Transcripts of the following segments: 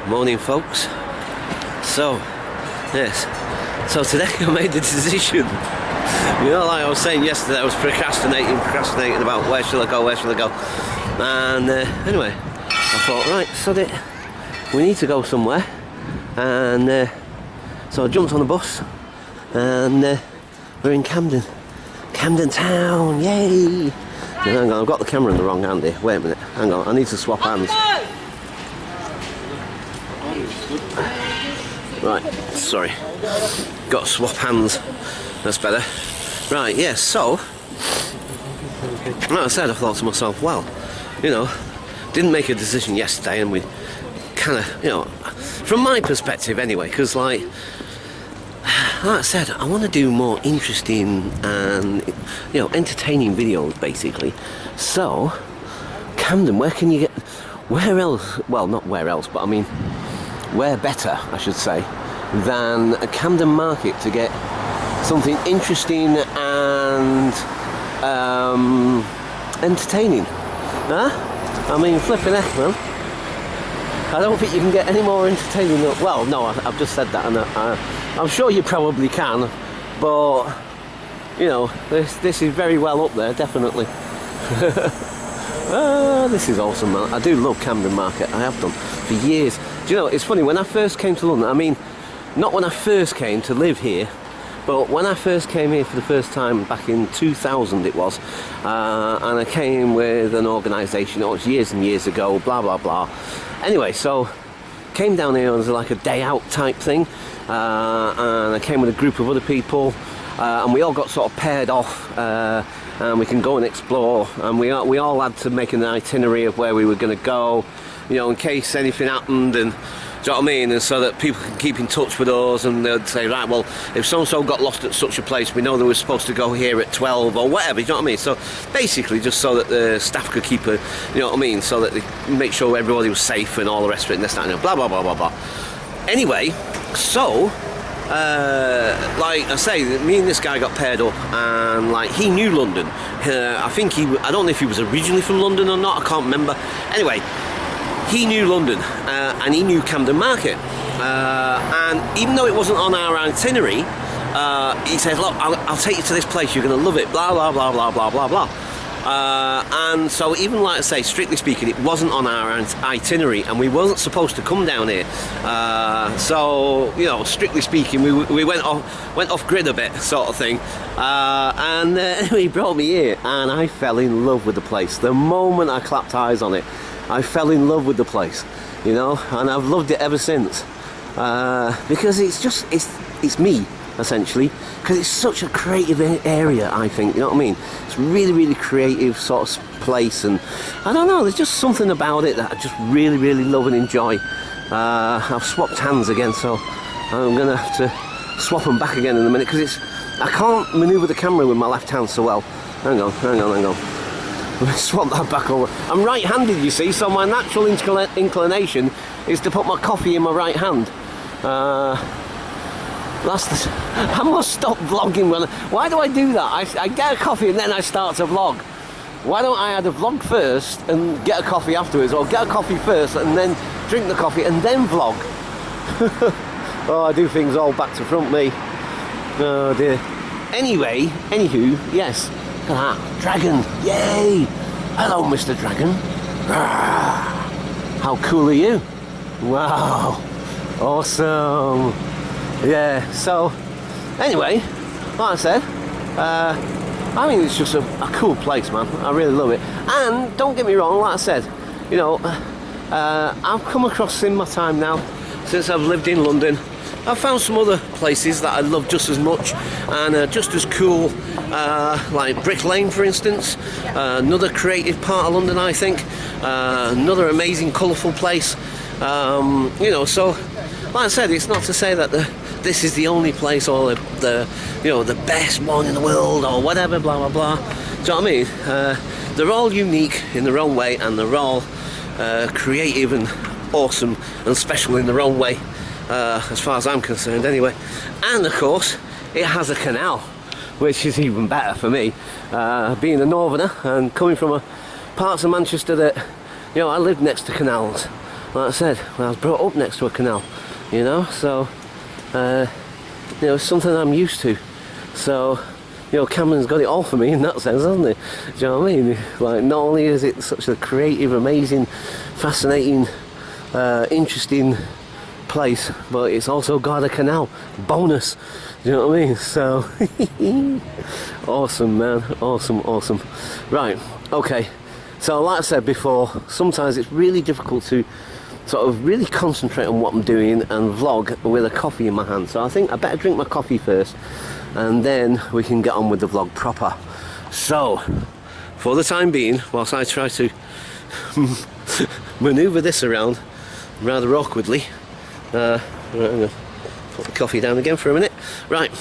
Morning, folks. So, yes. So today I made the decision. You know, like I was saying yesterday, I was procrastinating about where should I go. And anyway, I thought, right, sod it. We need to go somewhere. And so I jumped on the bus, and we're in Camden town. Yay! Hang on, I've got the camera in the wrong hand here. Wait a minute. Hang on, I need to swap hands. Right, sorry. Got to swap hands. That's better. Right, yes, so like I said, I thought to myself, well, you know, didn't make a decision yesterday, and we kind of, you know, from my perspective anyway, because like I said, I want to do more interesting and, you know, entertaining videos basically. So Camden, where can you get, where else, well, not where else, but I mean where better, I should say, than a Camden Market to get something interesting and entertaining, huh? I mean, flipping heck, man. I don't think you can get any more entertaining than, well, no, I've just said that, and I'm sure you probably can, but, you know, this is very well up there, definitely. This is awesome, man. I do love Camden Market. I have done for years. Do you know, it's funny, when I first came to London, I mean, not when I first came to live here, but when I first came here for the first time back in 2000 it was, and I came with an organisation, it was years and years ago, blah blah blah. Anyway, so came down here as like a day out type thing, and I came with a group of other people, and we all got sort of paired off, and we can go and explore, and we all had to make an itinerary of where we were going to go, you know, in case anything happened, and do you know what I mean? And so that people can keep in touch with us, and they'd say, right, well, if so-and-so got lost at such a place, we know they were supposed to go here at 12 or whatever, you know what I mean? So basically just so that the staff could keep a, you know what I mean, so that they make sure everybody was safe and all the rest of it, and this, that, and blah, blah, blah, blah, blah. Anyway, so, like I say, me and this guy got paired up, and like he knew London. I think I don't know if he was originally from London or not, I can't remember. Anyway, he knew London, and he knew Camden Market, and even though it wasn't on our itinerary, he said, look, I'll take you to this place, you're going to love it, blah blah blah blah blah blah blah. And so even, like I say, strictly speaking, it wasn't on our itinerary, and we wasn't supposed to come down here, so, you know, strictly speaking, we went off grid a bit, sort of thing, and anyway, he brought me here, and I fell in love with the place. The moment I clapped eyes on it, I fell in love with the place, you know, and I've loved it ever since, because it's just, it's me, essentially, because it's such a creative area, I think, you know what I mean? It's really, really creative sort of place, and I don't know, there's just something about it that I just really, really love and enjoy. I've swapped hands again, so I'm going to have to swap them back again in a minute, because I can't manoeuvre the camera with my left hand so well. Hang on. Let me swap that back over. I'm right-handed, you see, so my natural inclination is to put my coffee in my right hand. I must stop vlogging. Why do I do that? I get a coffee and then I start to vlog. Why don't I either vlog first and get a coffee afterwards, or get a coffee first and then drink the coffee and then vlog? Oh, I do things all back to front, me. Oh dear. Anyway, anywho, yes. Look at that. Dragon. Yay! Hello, Mr. Dragon. How cool are you? Wow. Awesome. Yeah, so, anyway, like I said, I mean, it's just a cool place, man. I really love it. And, don't get me wrong, like I said, you know, I've come across in my time now, since I've lived in London, I've found some other places that I love just as much and just as cool, like Brick Lane, for instance, another creative part of London, I think, another amazing, colourful place, you know, so, like I said, it's not to say that this is the only place, or the you know, the best one in the world, or whatever, blah blah blah. Do you know what I mean? They're all unique in their own way, and they're all creative and awesome and special in their own way, as far as I'm concerned anyway. And of course it has a canal, which is even better for me, being a northerner and coming from parts of Manchester that, you know, I live next to canals, like I said, I was brought up next to a canal, you know, so you know, it's something I'm used to. So, you know, Camden's got it all for me in that sense, hasn't it? Do you know what I mean? Like, not only is it such a creative, amazing, fascinating, interesting place, but it's also got a canal. Bonus. Do you know what I mean? So, awesome, man. Awesome, awesome. Right, okay. So, like I said before, sometimes it's really difficult to sort of really concentrate on what I'm doing and vlog with a coffee in my hand. So I think I better drink my coffee first, and then we can get on with the vlog proper. So, for the time being, whilst I try to manoeuvre this around rather awkwardly, right, I'm going to put the coffee down again for a minute. Right,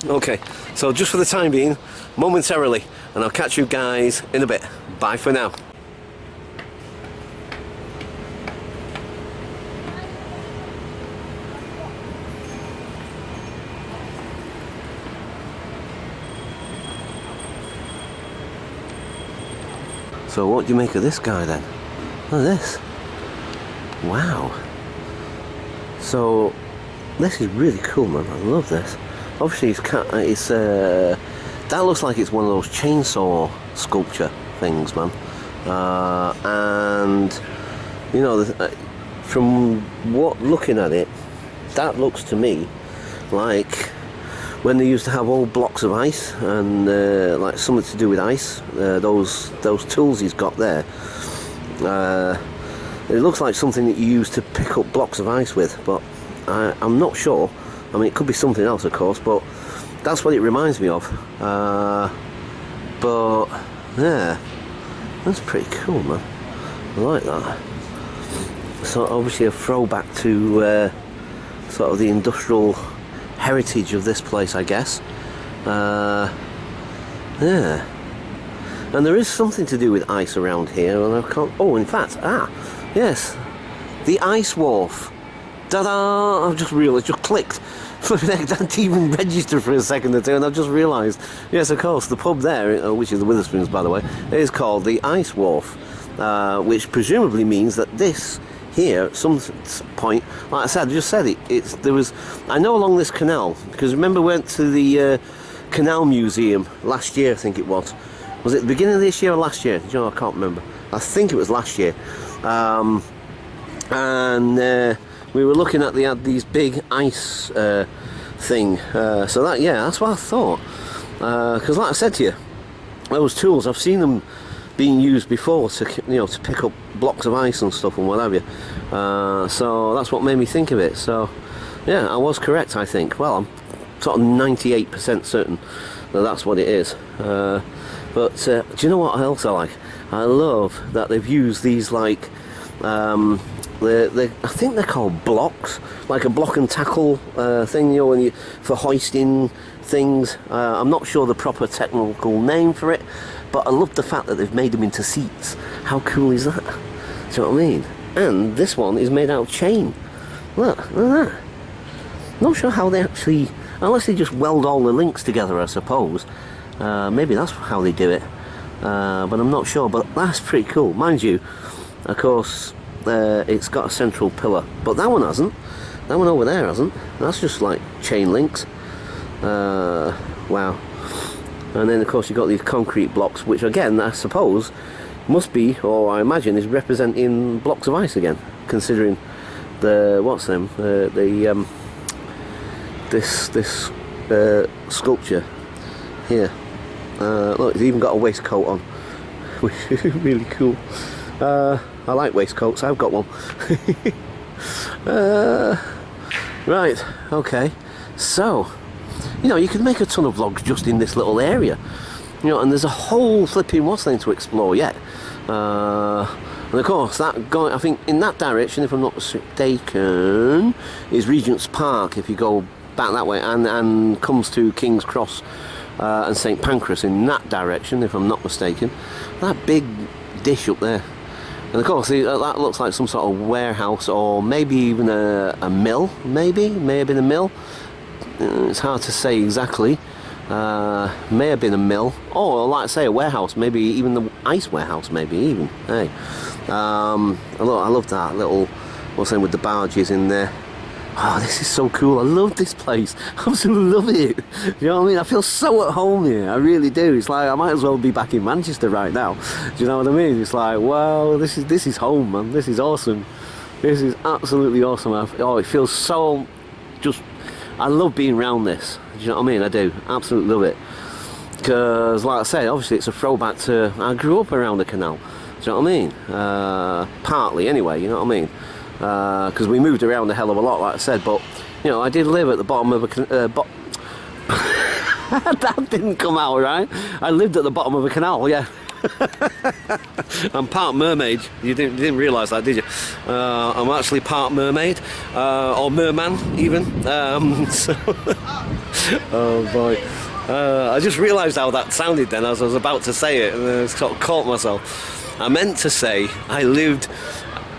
okay, so just for the time being, momentarily, and I'll catch you guys in a bit. Bye for now. So what do you make of this guy then? Look at this. Wow. So this is really cool, man. I love this. Obviously it's that looks like it's one of those chainsaw sculpture things, man. And you know, from what looking at it, that looks to me like when they used to have old blocks of ice and like something to do with ice, those tools he's got there, it looks like something that you use to pick up blocks of ice with, but I'm not sure. I mean, it could be something else, of course, but that's what it reminds me of. But yeah, that's pretty cool, man. I like that. So obviously a throwback to sort of the industrial heritage of this place, I guess. Yeah, and there is something to do with ice around here, and I can't. Oh, in fact, yes, the ice wharf. Ta-da! I've just realised, just clicked. I didn't even register for a second or two, and I've just realised. Yes, of course, the pub there, which is the Witherspoons, by the way, is called the Ice Wharf, which presumably means that this here at some point, like I said, I just said it. There was. I know along this canal, because remember we went to the Canal Museum last year. I think it was. Was it the beginning of this year or last year? You know, I can't remember. I think it was last year. And we were looking at these big ice thing. So that, yeah, that's what I thought. Because like I said to you, those tools, I've seen them being used before to, you know, to pick up blocks of ice and stuff and what have you. So that's what made me think of it. So yeah, I was correct, I think. Well, I'm sort of 98% certain that that's what it is. But do you know what else I like? I love that they've used these, like I think they're called blocks, like a block and tackle thing, you know, when for hoisting things. I'm not sure the proper technical name for it, but I love the fact that they've made them into seats. How cool is that? Do you know what I mean? And this one is made out of chain. Look at that. Not sure how they actually, unless they just weld all the links together, I suppose. Maybe that's how they do it. But I'm not sure. But that's pretty cool. Mind you, of course, it's got a central pillar, but that one hasn't. That one over there hasn't. That's just like chain links. Wow. And then of course you've got these concrete blocks, which again I suppose must be, or I imagine is representing blocks of ice again, considering the what's them this sculpture here. Look, it's even got a waistcoat on, which is really cool. I like waistcoats, I've got one. Right, okay. So, you know, you can make a ton of vlogs just in this little area. You know, and there's a whole flipping what's thing to explore yet. And of course, that going, I think in that direction, if I'm not mistaken, is Regent's Park, if you go back that way, and comes to King's Cross and St Pancras in that direction, if I'm not mistaken. That big dish up there. And of course, that looks like some sort of warehouse, or maybe even a mill, maybe? May have been a mill. It's hard to say exactly. May have been a mill, or like I say, a warehouse, maybe even the ice warehouse, maybe even. Hey, I love that little Or same with the barges in there. Oh, this is so cool. I love this place. I absolutely love it. You know what I mean? I feel so at home here. I really do. It's like I might as well be back in Manchester right now. Do you know what I mean? It's like, wow, this is home, man. This is awesome. This is absolutely awesome. Oh, it feels so just... I love being around this. Do you know what I mean? I do. Absolutely love it. Because, like I say, obviously it's a throwback to... I grew up around the canal. Do you know what I mean? Partly, anyway. You know what I mean? Because we moved around a hell of a lot, like I said, but you know, I did live at the bottom of a that didn't come out right. I lived at the bottom of a canal, yeah. I'm part mermaid. You didn't realise that, did you? I'm actually part mermaid, or merman even. So oh boy, I just realised how that sounded then as I was about to say it, and I sort of caught myself. I meant to say I lived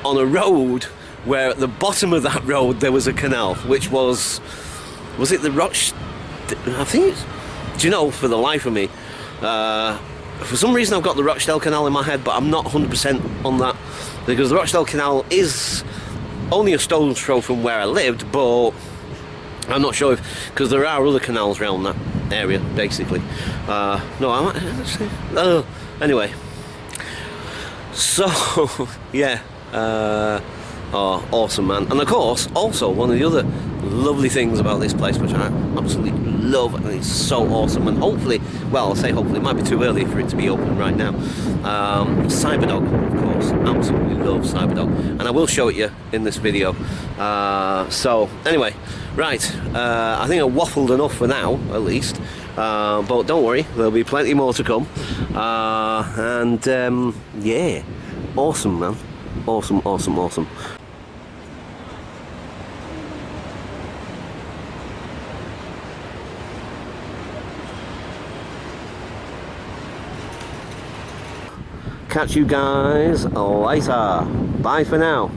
on a road where at the bottom of that road there was a canal, which was it the I think it's, do you know, for the life of me, for some reason I've got the Rochdale Canal in my head, but I'm not 100% on that, because the Rochdale Canal is only a stone's throw from where I lived, but I'm not sure if, because there are other canals around that area, basically. No, I might, anyway, so, yeah, oh, awesome, man. And of course, also, one of the other lovely things about this place, which I absolutely love, and it's so awesome, and hopefully, well, I'll say hopefully, it might be too early for it to be open right now. Cyberdog, of course, absolutely love Cyberdog, and I will show it you in this video. So, anyway, right, I think I waffled enough for now, at least. But don't worry, there'll be plenty more to come. Yeah, awesome, man. Awesome, awesome, awesome. Catch you guys later. Bye for now.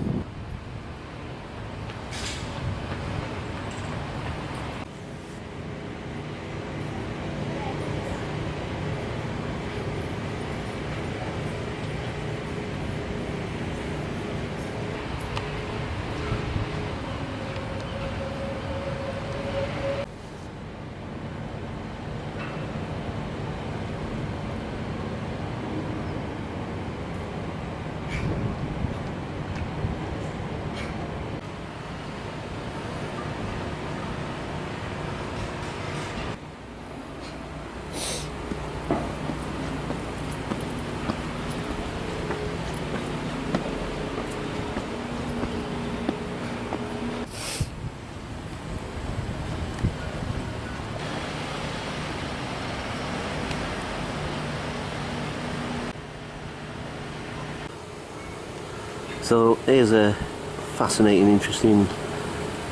So here's a fascinating, interesting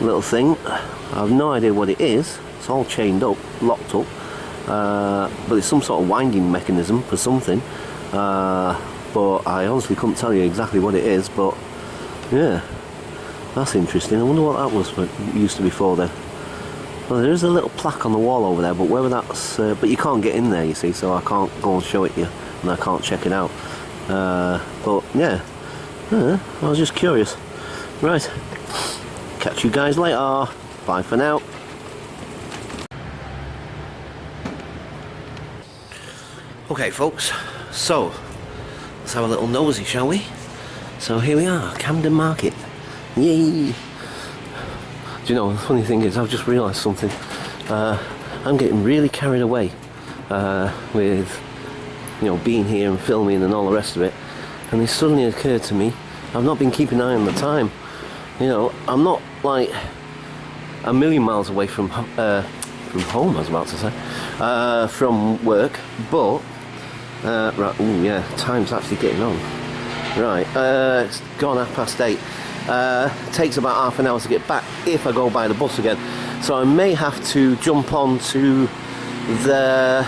little thing. I have no idea what it is. It's all chained up, locked up, but it's some sort of winding mechanism for something. But I honestly couldn't tell you exactly what it is. But yeah, that's interesting. I wonder what that was used to be for then. Well, there is a little plaque on the wall over there, but whether that's but you can't get in there, you see, so I can't go and show it you, and I can't check it out. But yeah. I was just curious. Right, catch you guys later. Bye for now. Okay folks, so let's have a little nosy, shall we? So here we are, Camden Market. Yay! Do you know, the funny thing is, I've just realised something. I'm getting really carried away with, you know, being here and filming and all the rest of it. And it suddenly occurred to me, I've not been keeping an eye on the time. You know, I'm not like a million miles away from home, I was about to say, from work, but, right, ooh, yeah, time's actually getting on. Right, it's gone 8:30. Takes about half an hour to get back if I go by the bus again. So I may have to jump on to the,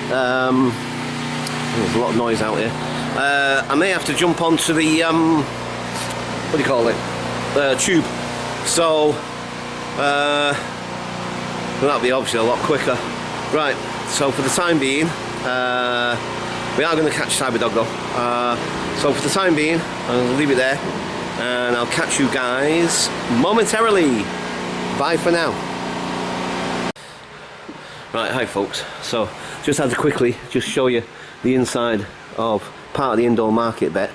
there's a lot of noise out here. I may have to jump onto the, what do you call it, tube, so that'll be obviously a lot quicker. Right, so for the time being, we are going to catch Cyberdog though, so for the time being, I'll leave it there. and I'll catch you guys momentarily. Bye for now. Right, hi folks. So just had to quickly just show you the inside of part of the indoor market bit.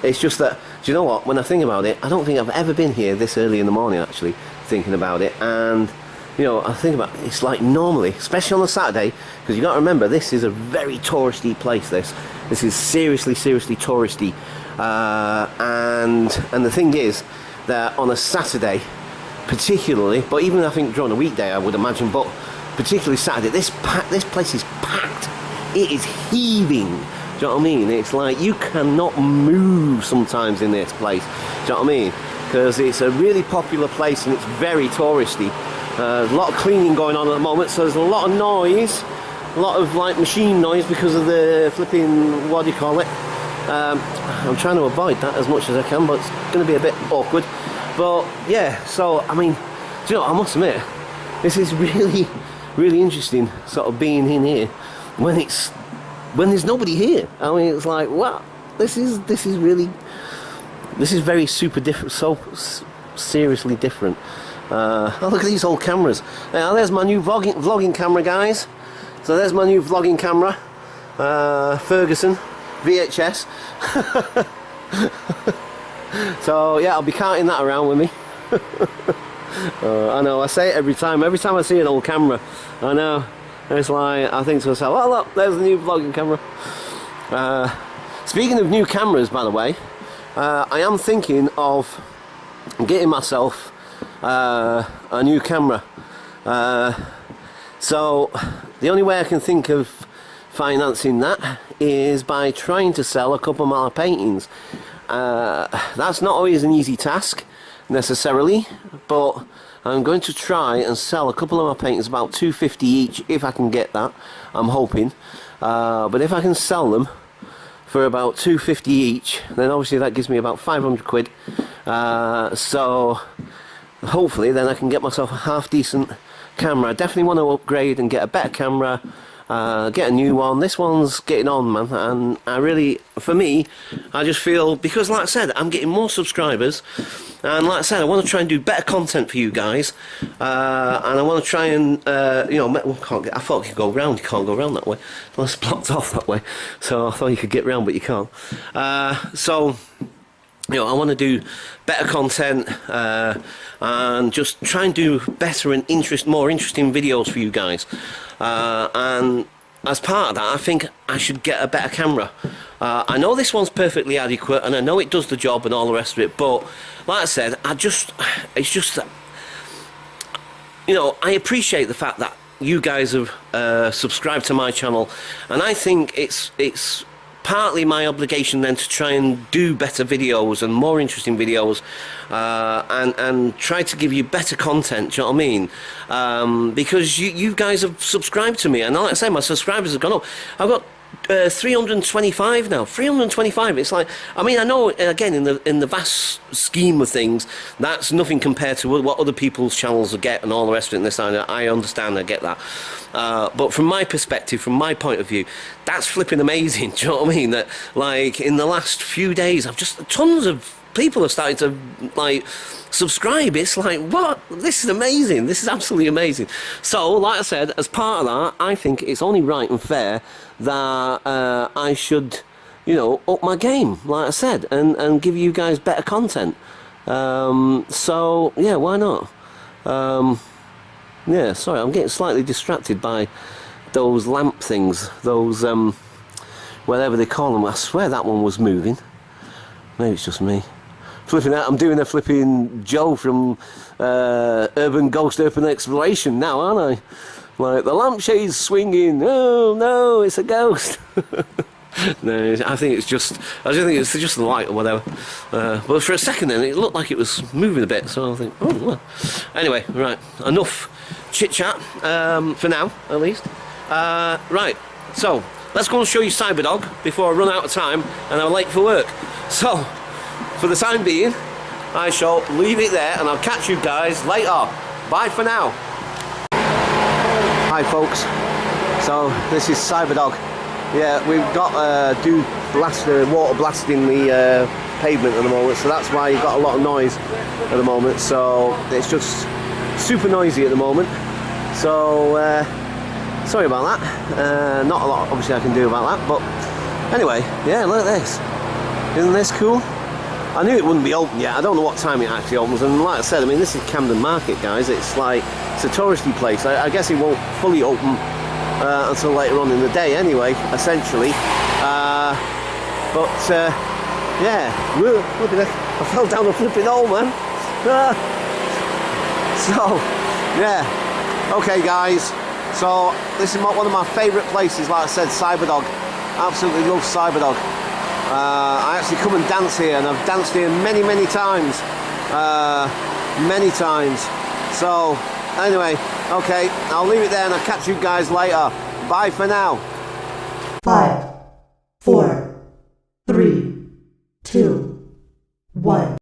It's just that, do you know what, when I think about it, I don't think I've ever been here this early in the morning actually, thinking about it. And you know, I think about it, it's like normally, especially on a Saturday, because you got to remember this is a very touristy place. This is seriously touristy, and the thing is that on a Saturday particularly, but even I think during a weekday I would imagine, but particularly Saturday, this place is packed. It is heaving. Do you know what I mean? It's like you cannot move sometimes in this place. Do you know what I mean? Because it's a really popular place and it's very touristy. There's a lot of cleaning going on at the moment, so there's a lot of noise, a lot of like machine noise because of the flipping, what do you call it? I'm trying to avoid that as much as I can, but it's going to be a bit awkward. But yeah, so I mean, do you know what, I must admit, this is really interesting sort of being in here when there's nobody here. I mean, it's like, wow, this is very super different, so seriously different. Oh, look at these old cameras. Now, there's my new vlogging camera, guys. So there's my new vlogging camera, Ferguson VHS. So yeah, I'll be carting that around with me. I know, I say it every time I see an old camera. I know, it's like, I think to myself, oh look, there's the new vlogging camera. Speaking of new cameras, by the way, I am thinking of getting myself a new camera. So the only way I can think of financing that is by trying to sell a couple of my paintings. That's not always an easy task necessarily, but I'm going to try and sell a couple of my paintings, about $250 each, if I can get that. I'm hoping, but if I can sell them for about $250 each, then obviously that gives me about 500 quid. So hopefully then I can get myself a half decent camera. I definitely want to upgrade and get a better camera, get a new one. This one's getting on, man, and I really, for me, I just feel, because like I said, I'm getting more subscribers, and like I said, I want to try and do better content for you guys, and I want to try and you know, I thought you could go round. You can't go round that way. Well, it's blocked off that way, so I thought you could get round, but you can't. So you know, I want to do better content, and just try and do better and more interesting videos for you guys. And as part of that, I think I should get a better camera. I know this one's perfectly adequate, and I know it does the job and all the rest of it, but like I said, it's just that, you know, I appreciate the fact that you guys have subscribed to my channel, and I think it's partly my obligation then to try and do better videos and more interesting videos, and try to give you better content, do you know what I mean? Because you guys have subscribed to me, and like I say, my subscribers have gone up. I've got 325 now. 325. It's like, I mean, I know, again, in the vast scheme of things, that's nothing compared to what other people's channels get and all the rest of it. And this, I understand, I get that. But from my perspective, from my point of view, that's flipping amazing. Do you know what I mean? That, like, in the last few days, I've just, tons of people have started to, like, subscribe. It's like, what? This is amazing. This is absolutely amazing. So, like I said, as part of that, I think it's only right and fair that I should, you know, up my game, like I said, and give you guys better content. So, yeah, why not? Yeah, sorry, I'm getting slightly distracted by those lamp things, those, whatever they call them. I swear that one was moving. Maybe it's just me. Flipping out, I'm doing a flipping Joe from Urban Exploration now, aren't I? Like, the lampshade's swinging, oh no, it's a ghost. No, I think it's just the light or whatever. But for a second then, it looked like it was moving a bit, so I think, oh, well. Anyway, right, enough chit-chat, for now, at least. Right, so, let's go and show you Cyberdog before I run out of time and I'm late for work. So, for the time being, I shall leave it there and I'll catch you guys later. Bye for now. Hi folks, so this is Cyberdog. Yeah, we've got water blasting the pavement at the moment, so that's why you've got a lot of noise at the moment. So it's just super noisy at the moment. So sorry about that. Not a lot obviously I can do about that, but anyway, yeah, look at this. Isn't this cool? I knew it wouldn't be open yet. I don't know what time it actually opens, and like I said, I mean, this is Camden Market, guys. It's like, it's a touristy place. I guess it won't fully open until later on in the day anyway, essentially. Yeah, look at that. I fell down a flipping hole, man. So, yeah. Okay, guys. So, this is one of my favourite places, like I said, Cyberdog. Absolutely love Cyberdog. I actually come and dance here, and I've danced here many, many times. Many times. So, anyway, okay, I'll leave it there and I'll catch you guys later. Bye for now. 5, 4, 3, 2, 1.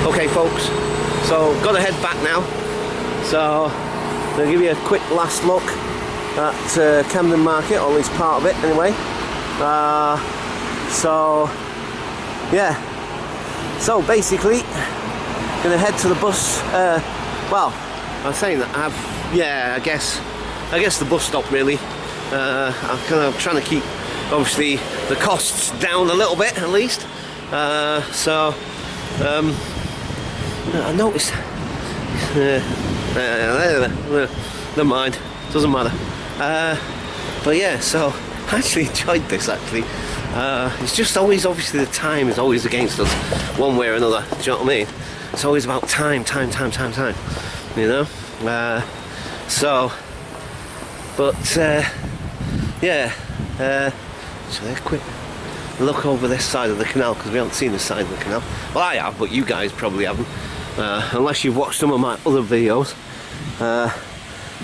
Okay folks, so got to head back now, so I'll give you a quick last look at Camden Market, or at least part of it anyway. So yeah, so basically gonna head to the bus, well, I'm saying that I guess the bus stop really. I'm kind of trying to keep obviously the costs down a little bit at least. I noticed. Never mind. Doesn't matter. But yeah, so I actually enjoyed this. Actually, it's just always obviously the time is always against us, one way or another. Do you know what I mean? It's always about time. You know. Yeah. So let's quick look over this side of the canal, because we haven't seen this side of the canal. Well, I have, but you guys probably haven't, unless you've watched some of my other videos.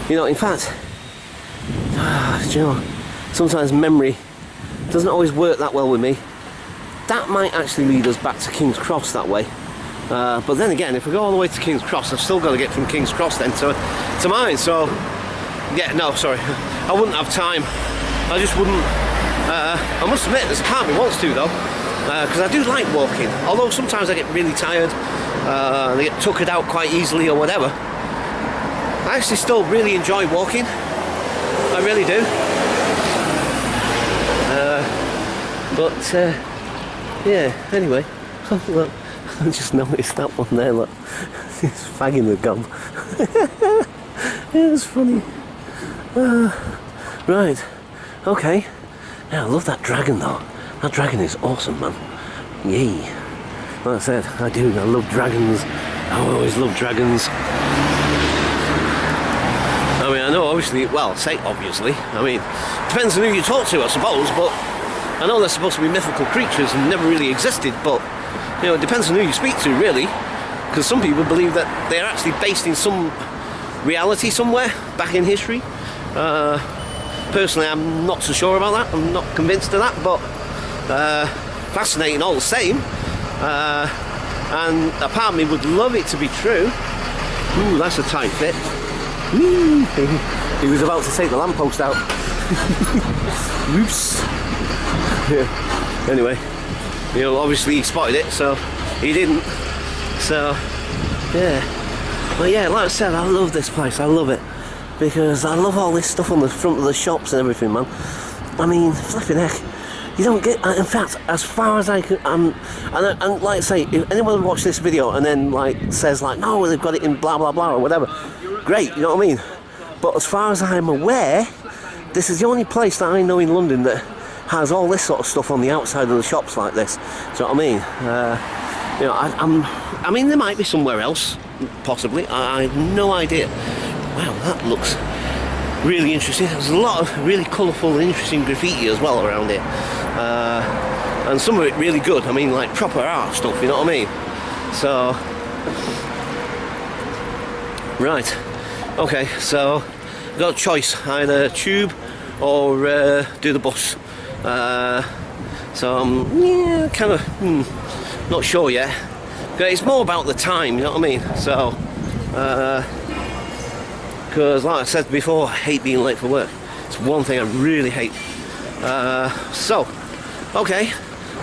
You know, in fact, do you know, sometimes memory doesn't always work that well with me. That might actually lead us back to King's Cross that way. But then again, if we go all the way to King's Cross, I've still got to get from King's Cross then to mine. So yeah, no, sorry, I wouldn't have time. I just wouldn't. I must admit, there's a part of me wants to though, because I do like walking. Although sometimes I get really tired, and I get tuckered out quite easily or whatever. I actually still really enjoy walking. I really do. Yeah. Anyway, look, I just noticed that one there. Look, it's fagging the gum. It was funny. Right. Okay. Yeah, I love that dragon though. That dragon is awesome, man. Yay. Like I said, I do. I love dragons. I always love dragons. I mean, I know obviously, well, say obviously, I mean, depends on who you talk to, I suppose, but I know they're supposed to be mythical creatures and never really existed, but, you know, it depends on who you speak to, really, because some people believe that they're actually based in some reality somewhere back in history. Personally, I'm not so sure about that. I'm not convinced of that, but fascinating all the same. And a part of me would love it to be true. Ooh, that's a tight fit. Ooh, he was about to take the lamppost out. Whoops. Yeah. Anyway, you know, obviously he spotted it, so he didn't. So, yeah. But yeah, like I said, I love this place. I love it. Because I love all this stuff on the front of the shops and everything, man. I mean, flipping heck, you don't get. In fact, as far as I can, and like I say, if anyone watch this video and then like says like, no, they've got it in blah blah blah or whatever, great, you know what I mean. But as far as I'm aware, this is the only place that I know in London that has all this sort of stuff on the outside of the shops like this. Do you know what I mean? You know, I mean, there might be somewhere else, possibly. I have no idea. Wow, that looks really interesting. There's a lot of really colourful and interesting graffiti as well around here. And some of it really good. I mean, like proper art stuff, you know what I mean? So, right. Okay, so I've got a choice. Either tube or do the bus. So I'm kind of not sure yet. But it's more about the time, you know what I mean? So, because like I said before, I hate being late for work. It's one thing I really hate. So, okay,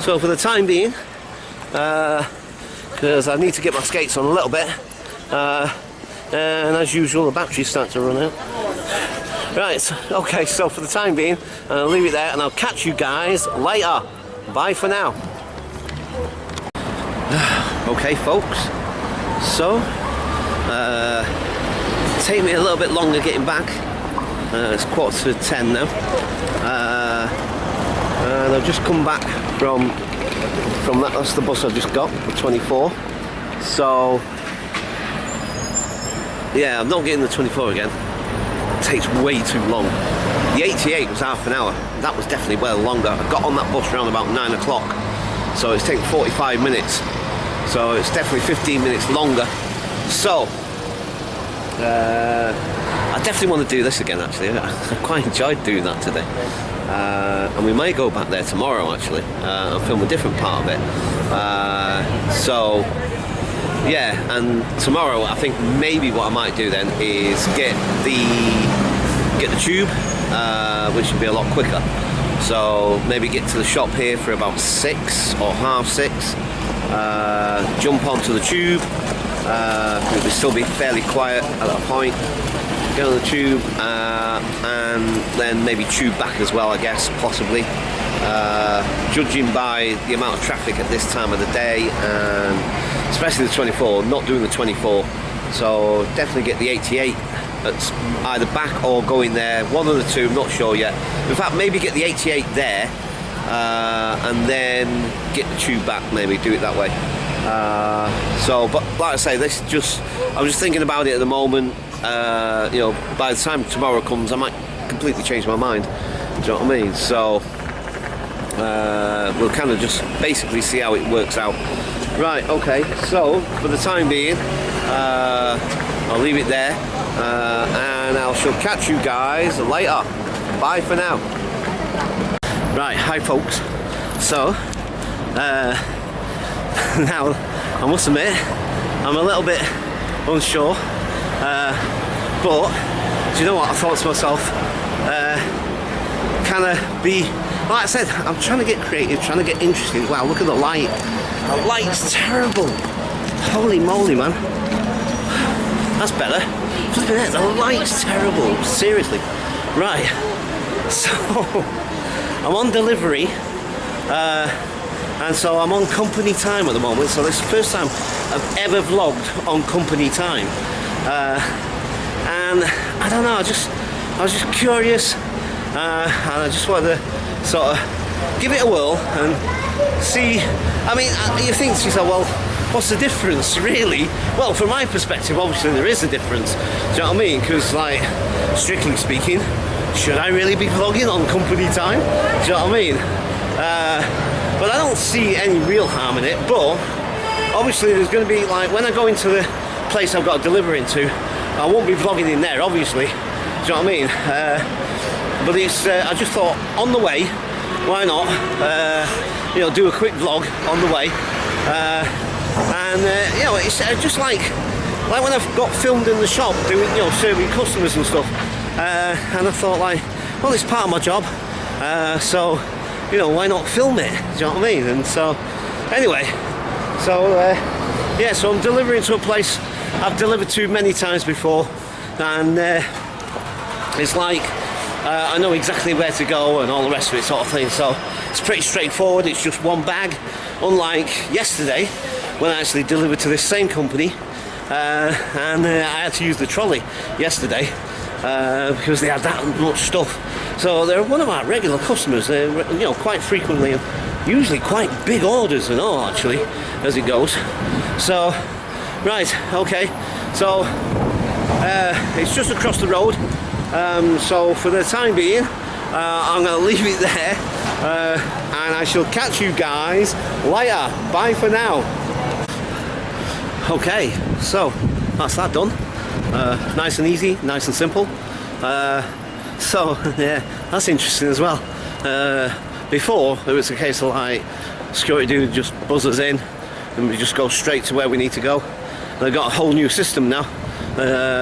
so for the time being, because I need to get my skates on a little bit, and as usual the batteries start to run out. Right, okay, so for the time being, I'll leave it there and I'll catch you guys later. Bye for now. Okay folks, so, take me a little bit longer getting back. It's 9:45 now, and I've just come back from that. That's the bus I just got, the 24. So yeah, I'm not getting the 24 again. It takes way too long. The 88 was half an hour. That was definitely well longer. I got on that bus around about 9 o'clock, so it's taken 45 minutes. So it's definitely 15 minutes longer. So I definitely want to do this again, actually. I quite enjoyed doing that today. And we may go back there tomorrow, actually, and film a different part of it. So, yeah, and tomorrow I think maybe what I might do then is get the tube, which would be a lot quicker. So maybe get to the shop here for about 6 or half 6, jump onto the tube. It would still be fairly quiet at that point. Get on the tube, and then maybe tube back as well, I guess, possibly. Judging by the amount of traffic at this time of the day, and especially the 24, not doing the 24. So definitely get the 88. That's either back or going there, one of the two, I'm not sure yet. In fact, maybe get the 88 there, and then get the tube back, maybe do it that way. So, but like I say, this just, I'm just thinking about it at the moment. You know, by the time tomorrow comes, I might completely change my mind. Do you know what I mean? So, we'll kind of just basically see how it works out. Right, okay, so for the time being, I'll leave it there, and I shall catch you guys later. Bye for now. Right, hi folks. So, now, I must admit, I'm a little bit unsure, but do you know what, I thought to myself, kind of be, like I said, I'm trying to get creative, trying to get interesting. Wow, look at the light. The light's terrible. Holy moly, man. That's better. The light's terrible, seriously. Right, so, I'm on delivery, and so I'm on company time at the moment. So this is the first time I've ever vlogged on company time, and I don't know, I was just curious, and I just wanted to sort of give it a whirl and see. I mean, you think to yourself, well, what's the difference, really? Well, from my perspective, obviously there is a difference. Do you know what I mean? Because, like, strictly speaking, should I really be vlogging on company time? Do you know what I mean? But I don't see any real harm in it. But obviously there's going to be, like, when I go into the place I've got to deliver into, I won't be vlogging in there, obviously. Do you know what I mean? But it's, I just thought, on the way, why not, you know, do a quick vlog on the way. You know, it's just like when I've got filmed in the shop doing, you know, serving customers and stuff. And I thought, like, well, it's part of my job, so, you know, why not film it? Do you know what I mean? And so, anyway, so yeah, so I'm delivering to a place I've delivered to many times before, and it's like I know exactly where to go and all the rest of it, sort of thing. So it's pretty straightforward. It's just one bag, unlike yesterday when I actually delivered to this same company, and I had to use the trolley yesterday because they had that much stuff. So they're one of our regular customers. They're, you know, quite frequently, usually quite big orders and all, actually, as it goes. So, right, okay. So it's just across the road. So for the time being, I'm going to leave it there, and I shall catch you guys later. Bye for now. Okay, so that's that done. Nice and easy, nice and simple. So yeah, that's interesting as well. Before it was a case of, like, security dude just buzz us in and we just go straight to where we need to go. They've got a whole new system now.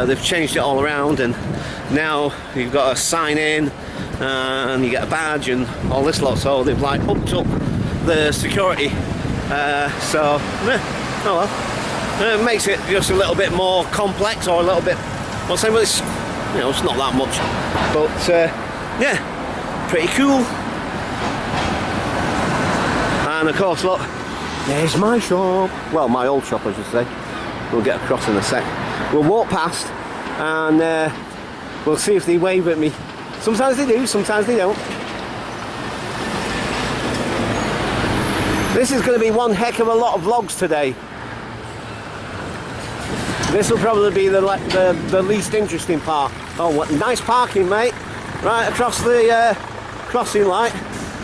They've changed it all around, and now you've got to sign in and you get a badge and all this lot. So they've, like, upped up the security. So yeah, oh well, it makes it just a little bit more complex, or a little bit, well, same, but it's, you know, it's not that much, but yeah, pretty cool. And of course, look, there's my shop. Well, my old shop, I should say. We'll get across in a sec. We'll walk past and we'll see if they wave at me. Sometimes they do, sometimes they don't. This is going to be one heck of a lot of vlogs today. This will probably be the least interesting part. Oh, what nice parking, mate. Right across the crossing light.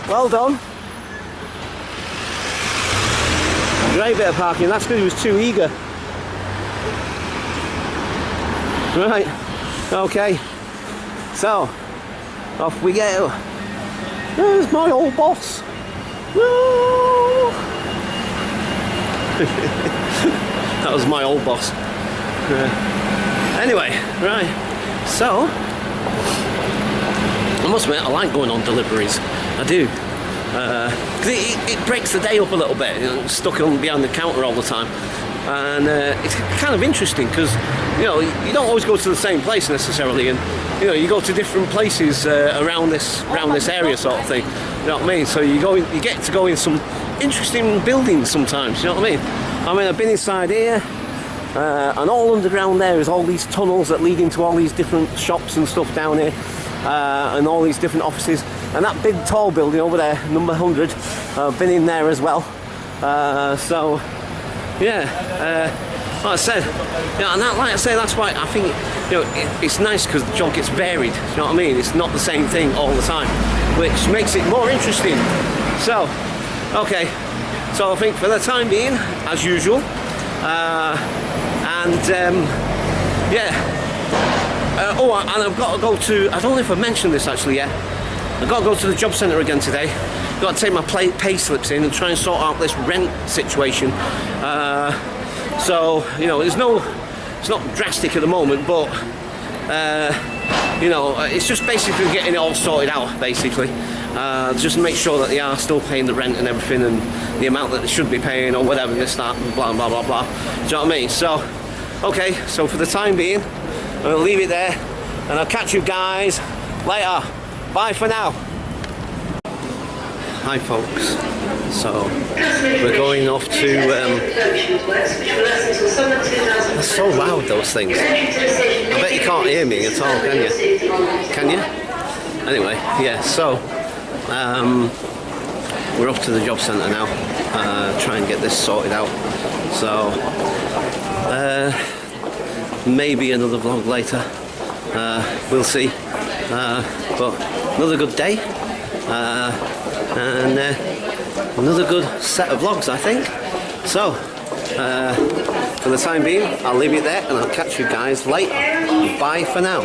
Well done. Great bit of parking. That's because he was too eager. Right, okay, so off we go. There's my old boss. Woo! That was my old boss. Anyway, right, so I must admit, I like going on deliveries. I do. It breaks the day up a little bit, you know, stuck on behind the counter all the time. And it's kind of interesting because, you know, you don't always go to the same place necessarily, and, you know, you go to different places around this area, sort of thing. You know what I mean? So you get to go in some interesting buildings sometimes. You know what I mean? I mean, I've been inside here, and all underground there is all these tunnels that lead into all these different shops and stuff down here, and all these different offices. And that big tall building over there, number 100, I've been in there as well. So. Yeah, like I said, you know, and that, like I say, that's why I think, you know, it's nice because the job gets varied. You know what I mean? It's not the same thing all the time, which makes it more interesting. So, okay, so I think for the time being, as usual, yeah. Oh, and I've got to go to. I don't know if I mentioned this actually yet. I've got to go to the job centre again today. Got to take my pay slips in and try and sort out this rent situation. So, you know, it's not drastic at the moment, but you know, it's just basically getting it all sorted out, basically. Just make sure that they are still paying the rent and everything, and the amount that they should be paying, or whatever, this, that, and blah, blah, blah, blah. Do you know what I mean? So, okay, so for the time being, I'll leave it there, and I'll catch you guys later. Bye for now. Hi folks, so we're going off to, they're so loud, those things. I bet you can't hear me at all, can you? Can you? Anyway, yeah, so we're off to the job centre now, try and get this sorted out. So maybe another vlog later. we'll see. But another good day, and another good set of vlogs, I think. So, for the time being, I'll leave it there, and I'll catch you guys later. Bye for now.